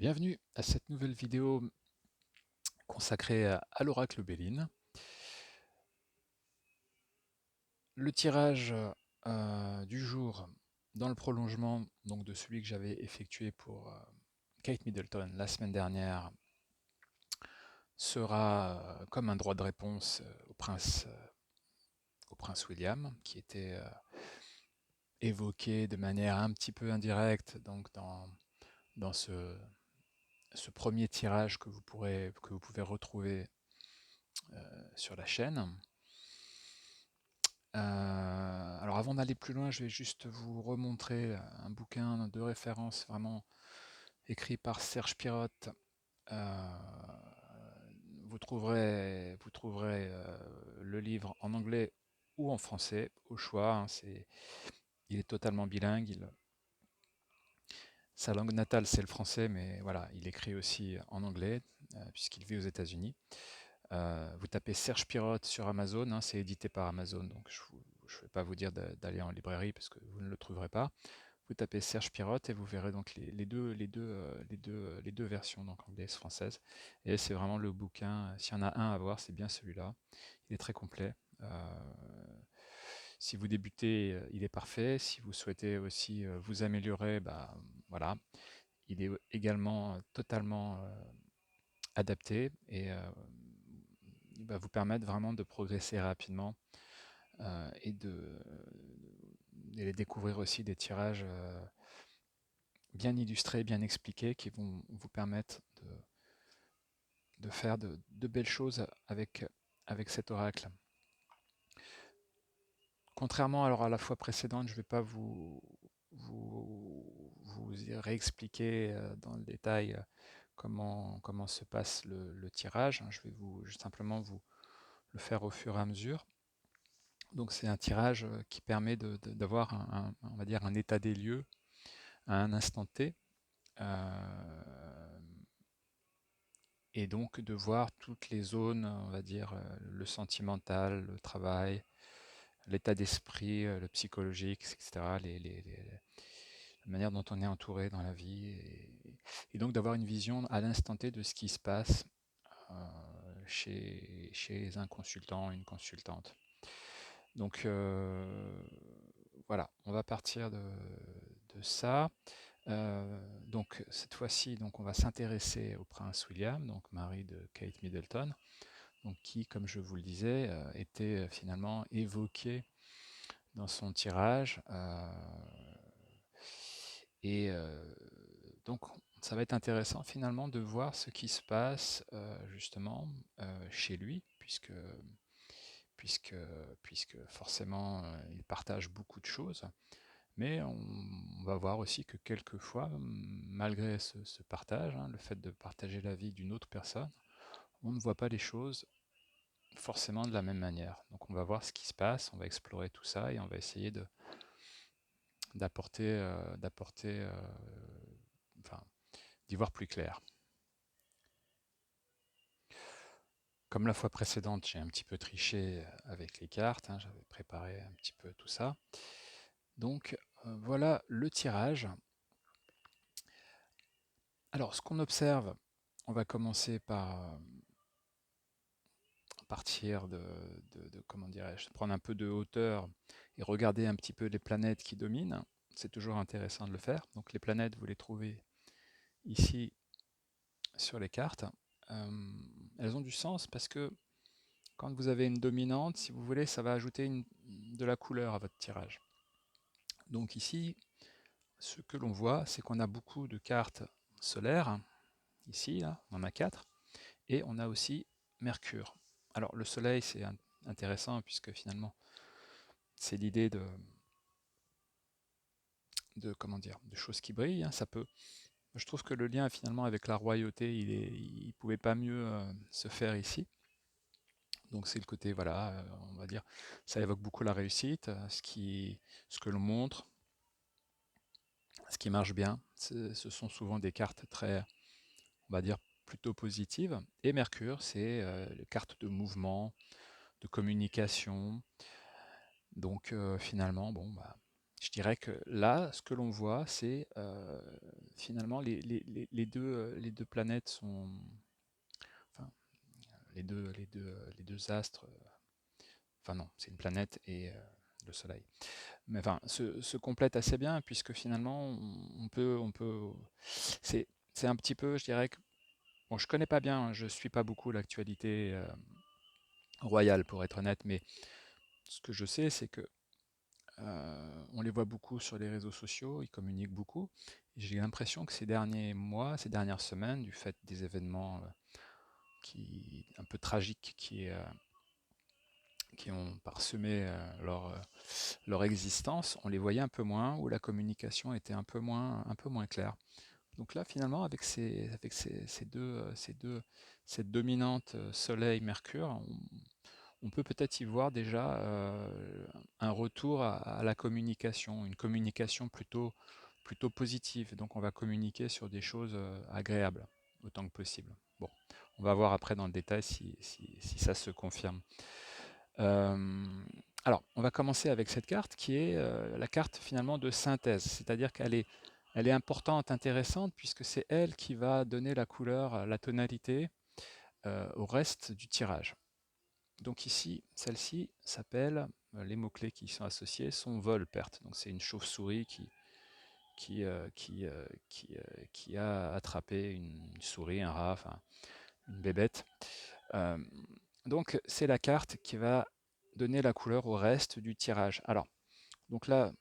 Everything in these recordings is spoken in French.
Bienvenue à cette nouvelle vidéo consacrée à l'oracle Béline. Le tirage du jour dans le prolongement donc de celui que j'avais effectué pour Kate Middleton la semaine dernière sera comme un droit de réponse au prince William, qui était évoqué de manière un petit peu indirecte donc dans ce premier tirage que vous pouvez retrouver sur la chaîne. Alors avant d'aller plus loin, je vais juste vous remontrer un bouquin de référence vraiment écrit par Serge Pirotte. Euh, vous trouverez le livre en anglais ou en français, au choix, hein. Il est totalement bilingue. Sa langue natale, c'est le français, mais voilà, il écrit aussi en anglais, puisqu'il vit aux États-Unis. Vous tapez Serge Pirotte sur Amazon, hein, c'est édité par Amazon, donc je ne vais pas vous dire d'aller en librairie parce que vous ne le trouverez pas. Vous tapez Serge Pirotte et vous verrez donc les deux versions, donc anglaise, française. Et c'est vraiment le bouquin, s'il y en a un à voir, c'est bien celui-là. Il est très complet. Si vous débutez, il est parfait. Si vous souhaitez aussi vous améliorer, bah, voilà. Il est également totalement adapté et il va vous permettre vraiment de progresser rapidement et de découvrir aussi des tirages bien illustrés, bien expliqués, qui vont vous permettre de faire de belles choses avec cet oracle. Contrairement alors à la fois précédente, je ne vais pas vous réexpliquer dans le détail comment se passe le tirage. Je vais simplement vous le faire au fur et à mesure. Donc c'est un tirage qui permet d'avoir on va dire un état des lieux à un instant T, et donc de voir toutes les zones, on va dire le sentimental, le travail, l'état d'esprit, le psychologique, etc., la manière dont on est entouré dans la vie, et donc d'avoir une vision à l'instant T de ce qui se passe chez un consultant, une consultante. Donc voilà, on va partir de ça. Donc cette fois-ci, donc on va s'intéresser au prince William, donc mari de Kate Middleton, donc qui, comme je vous le disais, était finalement évoqué dans son tirage. Et donc ça va être intéressant finalement de voir ce qui se passe justement chez lui, puisque, puisque forcément il partage beaucoup de choses. Mais on va voir aussi que quelquefois, malgré ce partage, hein, le fait de partager la vie d'une autre personne, on ne voit pas les choses forcément de la même manière. Donc on va voir ce qui se passe, on va explorer tout ça et on va essayer d'apporter, enfin, d'y voir plus clair. Comme la fois précédente, j'ai un petit peu triché avec les cartes, hein, j'avais préparé un petit peu tout ça. Donc voilà le tirage. Alors ce qu'on observe, on va commencer par partir comment dirais-je, prendre un peu de hauteur et regarder un petit peu les planètes qui dominent. C'est toujours intéressant de le faire. Donc les planètes, vous les trouvez ici sur les cartes. Elles ont du sens parce que quand vous avez une dominante, si vous voulez, ça va ajouter de la couleur à votre tirage. Donc ici, ce que l'on voit, c'est qu'on a beaucoup de cartes solaires. Ici, là, on en a 4. Et on a aussi Mercure. Alors le Soleil, c'est intéressant puisque finalement, c'est l'idée comment dire, de choses qui brillent, hein. Je trouve que le lien finalement avec la royauté, il pouvait pas mieux se faire ici. Donc c'est le côté, voilà, on va dire, ça évoque beaucoup la réussite, ce que l'on montre, ce qui marche bien. Ce sont souvent des cartes très, on va dire, plutôt positives. Et Mercure, c'est les cartes de mouvement, de communication. Donc finalement, bon, bah, Je dirais que là, ce que l'on voit, c'est finalement les deux planètes sont, enfin, les deux astres, enfin non, c'est une planète et le Soleil. Mais enfin, se complètent assez bien puisque finalement, c'est un petit peu, je dirais que, bon, je connais pas bien, je suis pas beaucoup l'actualité royale pour être honnête, mais ce que je sais, c'est que on les voit beaucoup sur les réseaux sociaux, ils communiquent beaucoup. Et j'ai l'impression que ces derniers mois, ces dernières semaines, du fait des événements un peu tragiques qui ont parsemé leur existence, on les voyait un peu moins, où la communication était un peu moins claire. Donc là, finalement, avec cette dominante Soleil-Mercure, on peut peut-être y voir déjà un retour à la communication, une communication plutôt positive. Donc on va communiquer sur des choses agréables autant que possible. Bon, on va voir après dans le détail si ça se confirme. Euh, alors, on va commencer avec cette carte qui est la carte finalement de synthèse, c'est-à-dire elle est importante, intéressante, puisque c'est elle qui va donner la couleur, la tonalité au reste du tirage. Donc ici, celle-ci s'appelle, les mots-clés qui y sont associés sont vol-perte. Donc c'est une chauve-souris qui a attrapé une souris, un rat, enfin une bébête. Euh, donc c'est la carte qui va donner la couleur au reste du tirage. Alors, donc là,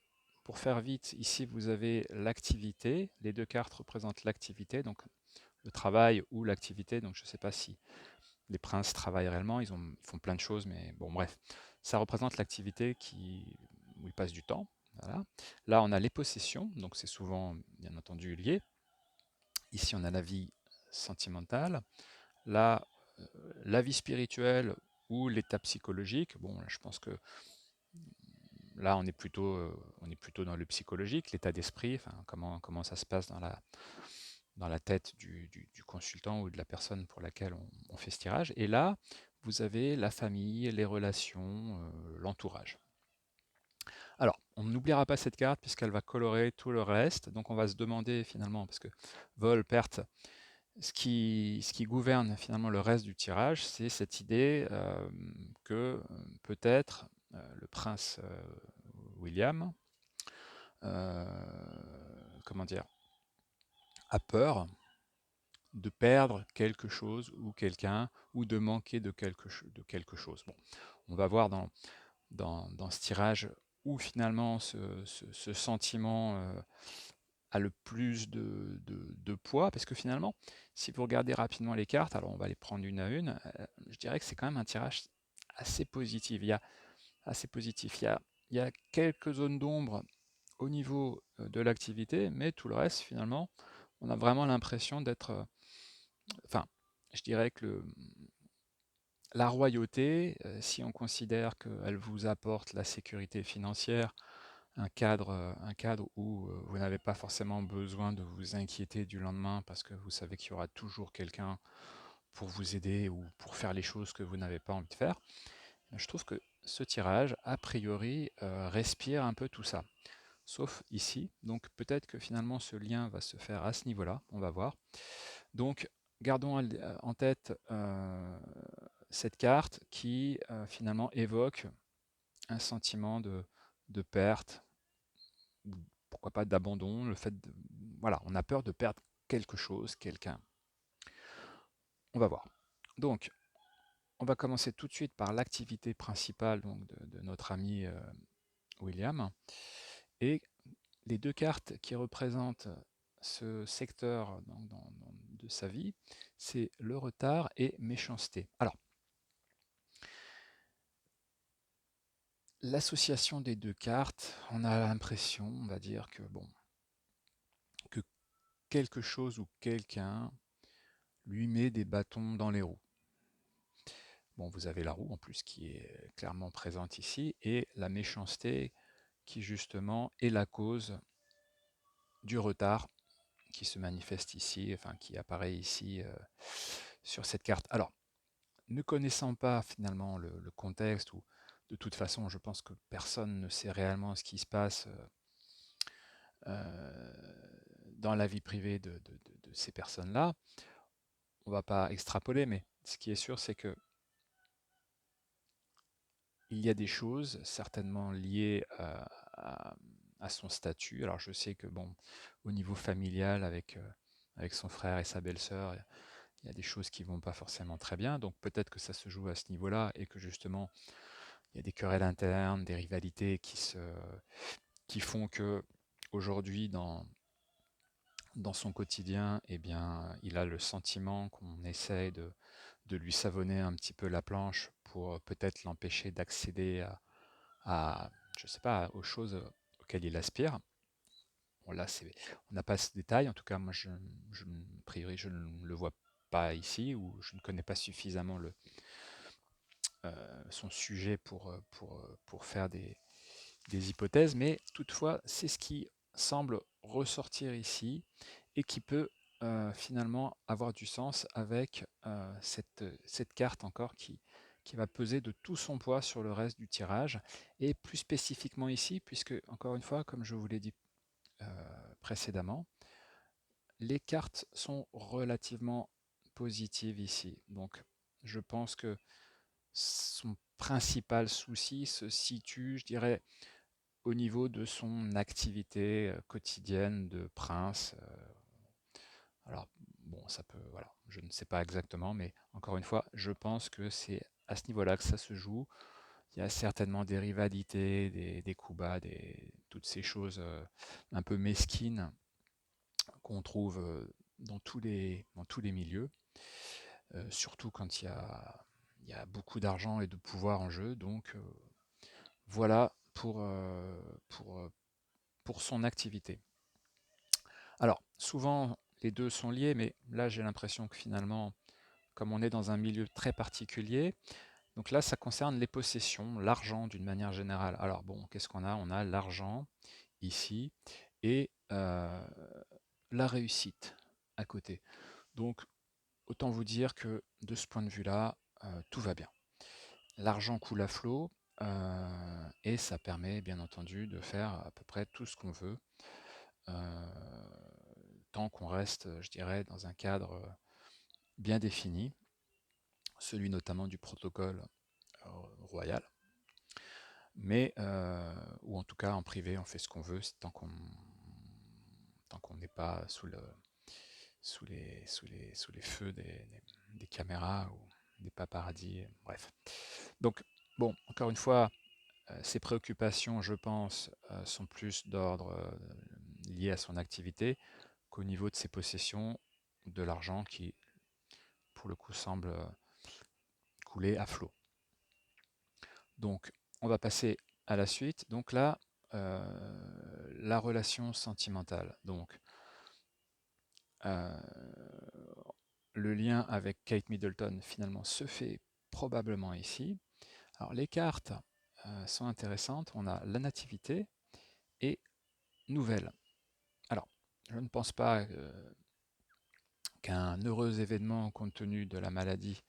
pour faire vite, ici vous avez l'activité. Les deux cartes représentent l'activité, donc le travail ou l'activité. Donc je ne sais pas si les princes travaillent réellement, ils font plein de choses, mais bon, bref. Ça représente l'activité où ils passent du temps. Voilà. Là, on a les possessions, donc c'est souvent, bien entendu, lié. Ici, on a la vie sentimentale. Là, la vie spirituelle ou l'état psychologique. Bon, là, je pense que là, on est plutôt dans le psychologique, l'état d'esprit, enfin, comment ça se passe dans la tête du consultant ou de la personne pour laquelle on fait ce tirage. Et là, vous avez la famille, les relations, l'entourage. Alors, on n'oubliera pas cette carte puisqu'elle va colorer tout le reste. Donc, on va se demander finalement, parce que vol, perte, ce qui gouverne finalement le reste du tirage, c'est cette idée que peut-être le prince William, euh, comment dire, a peur de perdre quelque chose ou quelqu'un, ou de manquer de quelque chose. Bon, on va voir dans ce tirage où finalement ce sentiment a le plus de poids, parce que finalement, si vous regardez rapidement les cartes, alors on va les prendre une à une, je dirais que c'est quand même un tirage assez positif. Assez positif. Il y a quelques zones d'ombre au niveau de l'activité, mais tout le reste, finalement, on a vraiment l'impression d'être, enfin, je dirais que la royauté, si on considère qu'elle vous apporte la sécurité financière, un cadre où vous n'avez pas forcément besoin de vous inquiéter du lendemain parce que vous savez qu'il y aura toujours quelqu'un pour vous aider ou pour faire les choses que vous n'avez pas envie de faire, je trouve que ce tirage, a priori, respire un peu tout ça. Sauf ici, donc peut-être que finalement ce lien va se faire à ce niveau-là, on va voir. Donc gardons en tête cette carte qui finalement évoque un sentiment de perte, ou pourquoi pas d'abandon, le fait de, voilà, on a peur de perdre quelque chose, quelqu'un. On va voir. Donc, on va commencer tout de suite par l'activité principale donc, de notre ami William. Et les deux cartes qui représentent ce secteur de sa vie, c'est le retard et méchanceté. Alors, l'association des deux cartes, on a l'impression, on va dire que bon, que quelque chose ou quelqu'un lui met des bâtons dans les roues. Bon, vous avez la roue en plus qui est clairement présente ici, et la méchanceté qui justement est la cause du retard qui se manifeste ici, enfin qui apparaît ici sur cette carte. Alors, ne connaissant pas finalement le contexte, ou de toute façon je pense que personne ne sait réellement ce qui se passe euh, dans la vie privée de ces personnes-là. On va pas extrapoler, mais ce qui est sûr, c'est que il y a des choses certainement liées à son statut. Alors je sais que bon, au niveau familial, avec son frère et sa belle-sœur, il y a des choses qui vont pas forcément très bien. Donc peut-être que ça se joue à ce niveau-là et que justement il y a des querelles internes, des rivalités qui font que aujourd'hui dans son quotidien, eh bien, il a le sentiment qu'on essaie de lui savonner un petit peu la planche pour peut-être l'empêcher d'accéder je sais pas, aux choses auxquelles il aspire. Bon, là, on n'a pas ce détail. En tout cas, moi, a priori, je ne le vois pas ici, ou je ne connais pas suffisamment son sujet pour faire des hypothèses, mais toutefois, c'est ce qui semble ressortir ici et qui peut finalement avoir du sens avec cette carte encore qui va peser de tout son poids sur le reste du tirage, et plus spécifiquement ici, puisque, encore une fois, comme je vous l'ai dit précédemment, les cartes sont relativement positives ici. Donc, je pense que son principal souci se situe, je dirais, au niveau de son activité quotidienne de prince. Alors, bon, ça peut, voilà, je ne sais pas exactement, mais encore une fois, je pense que c'est à ce niveau-là que ça se joue. Il y a certainement des rivalités, des coups bas, toutes ces choses un peu mesquines qu'on trouve dans tous les milieux, surtout quand il y a beaucoup d'argent et de pouvoir en jeu. Donc, voilà pour son activité. Alors, souvent, les deux sont liés, mais là, j'ai l'impression que finalement, comme on est dans un milieu très particulier, donc là, ça concerne les possessions, l'argent d'une manière générale. Alors bon, qu'est-ce qu'on a? On a l'argent ici et la réussite à côté. Donc, autant vous dire que de ce point de vue-là, tout va bien. L'argent coule à flot et ça permet bien entendu de faire à peu près tout ce qu'on veut, euh, tant qu'on reste, je dirais, dans un cadre bien défini, celui notamment du protocole royal, mais ou en tout cas en privé, on fait ce qu'on veut tant qu'on n'est pas sous les feux des caméras ou des paparazzis, bref. Donc, bon, encore une fois, ses préoccupations, je pense, sont plus d'ordre lié à son activité qu'au niveau de ses possessions, de l'argent qui, pour le coup, semble couler à flot. Donc, on va passer à la suite. Donc là, la relation sentimentale. Donc, euh, le lien avec Kate Middleton, finalement, se fait probablement ici. Alors, les cartes sont intéressantes. On a la nativité et nouvelle. Alors, je ne pense pas qu'un heureux événement, compte tenu de la maladie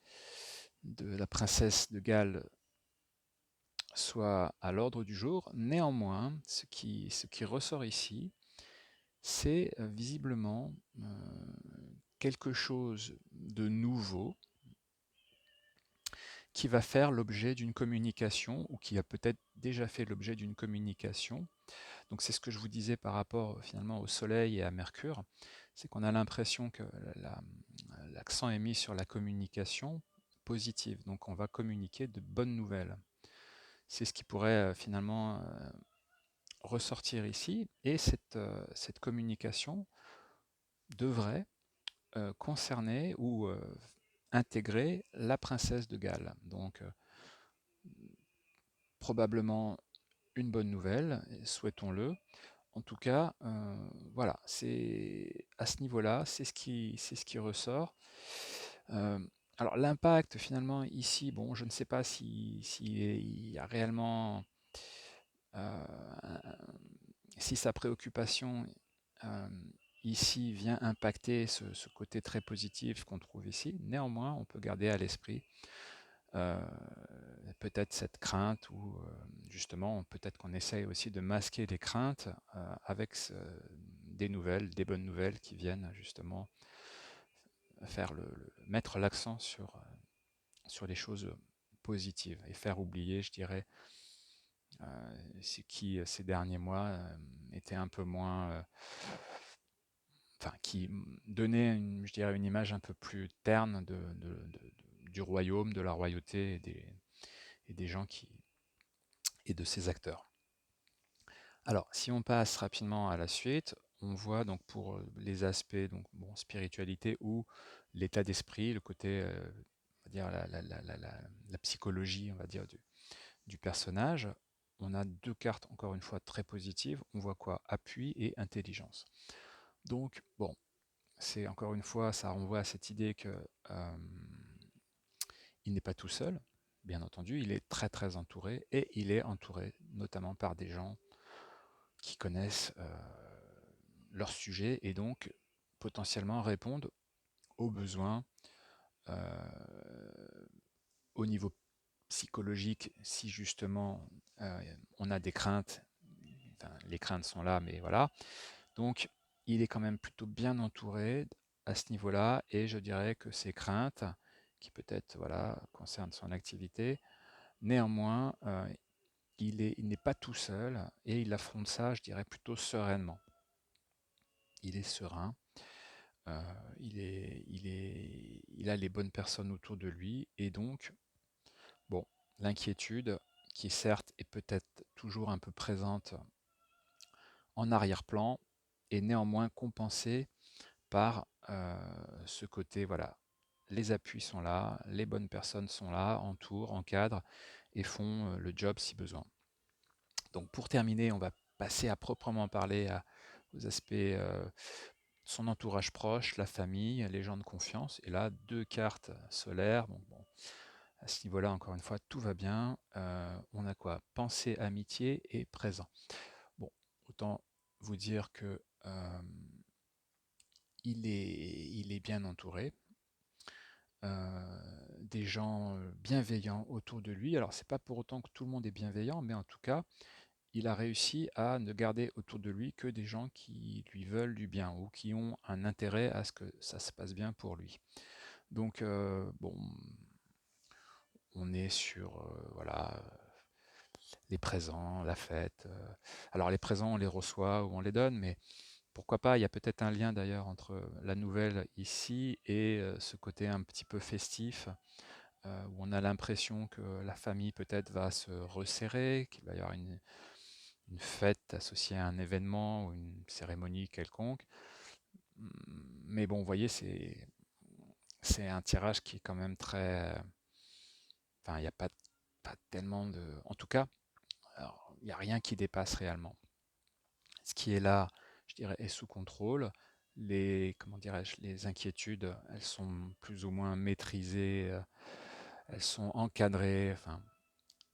de la princesse de Galles, soit à l'ordre du jour. Néanmoins, ce qui ressort ici, c'est visiblement quelque chose de nouveau qui va faire l'objet d'une communication ou qui a peut-être déjà fait l'objet d'une communication. Donc c'est ce que je vous disais par rapport finalement au Soleil et à Mercure, c'est qu'on a l'impression que l'accent est mis sur la communication positive. Donc on va communiquer de bonnes nouvelles. C'est ce qui pourrait finalement ressortir ici, et cette communication devrait concerner ou intégrer la princesse de Galles. Donc probablement une bonne nouvelle, souhaitons-le. En tout cas, voilà, c'est à ce niveau-là, c'est ce qui ressort. Euh, alors l'impact finalement ici, bon, je ne sais pas il y a réellement si sa préoccupation euh, ici vient impacter ce côté très positif qu'on trouve ici. Néanmoins, on peut garder à l'esprit euh, peut-être cette crainte ou justement peut-être qu'on essaye aussi de masquer les craintes avec des nouvelles, des bonnes nouvelles qui viennent justement mettre l'accent sur les choses positives et faire oublier, je dirais, ce qui ces derniers mois était un peu moins, enfin qui donnait, je dirais, une image un peu plus terne du royaume, de la royauté et des gens et de ses acteurs. Alors, si on passe rapidement à la suite, on voit donc pour les aspects donc bon, spiritualité ou l'état d'esprit, le côté, on va dire la psychologie, on va dire du personnage. On a deux cartes encore une fois très positives. On voit quoi? Appui et intelligence. Donc bon, c'est encore une fois, ça renvoie à cette idée que il n'est pas tout seul. Bien entendu, il est très très entouré et il est entouré notamment par des gens qui connaissent leur sujet et donc potentiellement répondent aux besoins euh, au niveau psychologique si justement on a des craintes. Enfin, les craintes sont là, mais voilà. Donc, il est quand même plutôt bien entouré à ce niveau-là et je dirais que ces craintes, qui peut-être voilà, concernent son activité, néanmoins, il n'est pas tout seul et il affronte ça, je dirais, plutôt sereinement. Il est serein. Il a les bonnes personnes autour de lui et donc, bon, l'inquiétude qui certes est peut-être toujours un peu présente en arrière-plan est néanmoins compensée par ce côté, voilà, les appuis sont là, les bonnes personnes sont là, entourent, encadrent et font le job si besoin. Donc pour terminer, on va passer à proprement parler aux aspects son entourage proche, la famille, les gens de confiance. Et là, deux cartes solaires. Donc bon, à ce niveau-là, encore une fois, tout va bien. On a quoi? Pensée, amitié et présent. Bon, autant vous dire que il est bien entouré. Des gens bienveillants autour de lui. Alors, c'est pas pour autant que tout le monde est bienveillant, mais en tout cas, il a réussi à ne garder autour de lui que des gens qui lui veulent du bien ou qui ont un intérêt à ce que ça se passe bien pour lui. Donc, bon, on est sur voilà, les présents, la fête. Alors, les présents, on les reçoit ou on les donne, mais pourquoi pas, il y a peut-être un lien d'ailleurs entre la nouvelle ici et ce côté un petit peu festif, où on a l'impression que la famille peut-être va se resserrer, qu'il va y avoir une fête associée à un événement ou une cérémonie quelconque. Mais bon, vous voyez, c'est un tirage qui est quand même très. Enfin, il n'y a pas tellement de. En tout cas, alors, il n'y a rien qui dépasse réellement. Ce qui est là, je dirais, est sous contrôle. Comment dirais-je, les inquiétudes, elles sont plus ou moins maîtrisées, elles sont encadrées. Enfin,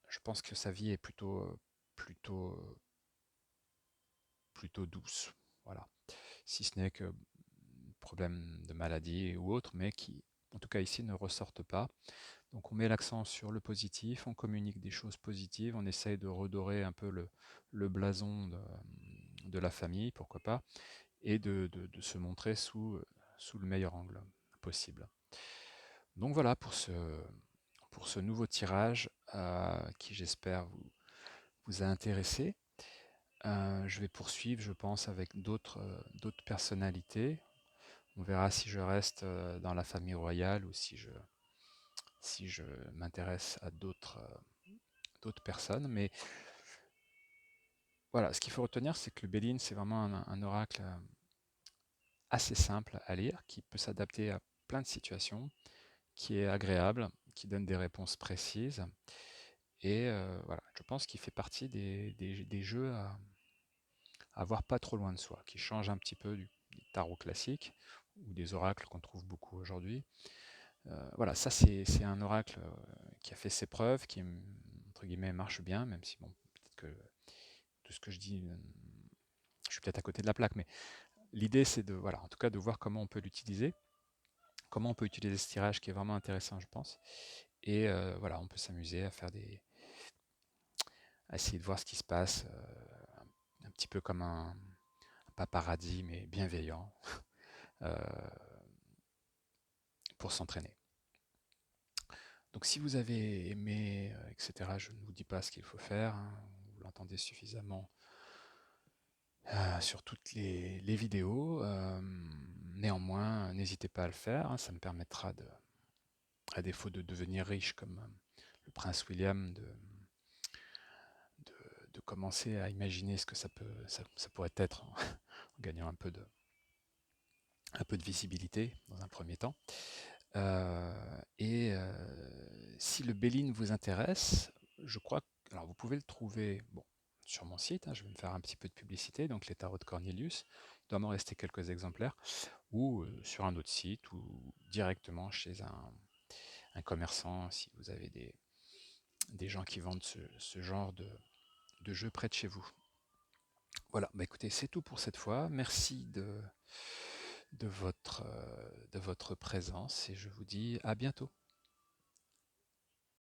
je pense que sa vie est plutôt, plutôt douce. Voilà. Si ce n'est que problèmes de maladie ou autres, mais qui, en tout cas ici, ne ressortent pas. Donc on met l'accent sur le positif, on communique des choses positives, on essaye de redorer un peu le blason de la famille, pourquoi pas, et de se montrer sous le meilleur angle possible. Donc voilà pour ce nouveau tirage qui j'espère vous a intéressé. Je vais poursuivre, je pense, avec d'autres personnalités. On verra si je reste dans la famille royale ou si je m'intéresse à d'autres personnes. Mais voilà, ce qu'il faut retenir, c'est que le Béline, c'est vraiment un oracle assez simple à lire, qui peut s'adapter à plein de situations, qui est agréable, qui donne des réponses précises. Et voilà, je pense qu'il fait partie des jeux à voir pas trop loin de soi, qui changent un petit peu du tarot classique ou des oracles qu'on trouve beaucoup aujourd'hui. Voilà, ça c'est un oracle qui a fait ses preuves, qui entre guillemets marche bien, même si bon, peut-être que tout ce que je dis, je suis peut-être à côté de la plaque, mais l'idée c'est de voilà, en tout cas de voir comment on peut l'utiliser, comment on peut utiliser ce tirage qui est vraiment intéressant, je pense. Et voilà, on peut s'amuser à à essayer de voir ce qui se passe, un petit peu comme un paparazzi, mais bienveillant, euh, pour s'entraîner. Donc si vous avez aimé, etc., je ne vous dis pas ce qu'il faut faire, hein, vous l'entendez suffisamment sur toutes les vidéos. Néanmoins, n'hésitez pas à le faire, hein, ça me permettra à défaut de devenir riche comme le prince William, de commencer à imaginer ce que ça pourrait être en, en gagnant un peu de visibilité dans un premier temps. Et si le Béline vous intéresse, je crois que alors vous pouvez le trouver bon, sur mon site, hein, je vais me faire un petit peu de publicité, donc les tarots de Cornelius, il doit m'en rester quelques exemplaires, ou sur un autre site, ou directement chez un commerçant, si vous avez des gens qui vendent ce genre de jeu près de chez vous. Voilà, bah écoutez, c'est tout pour cette fois. Merci de votre présence et je vous dis à bientôt.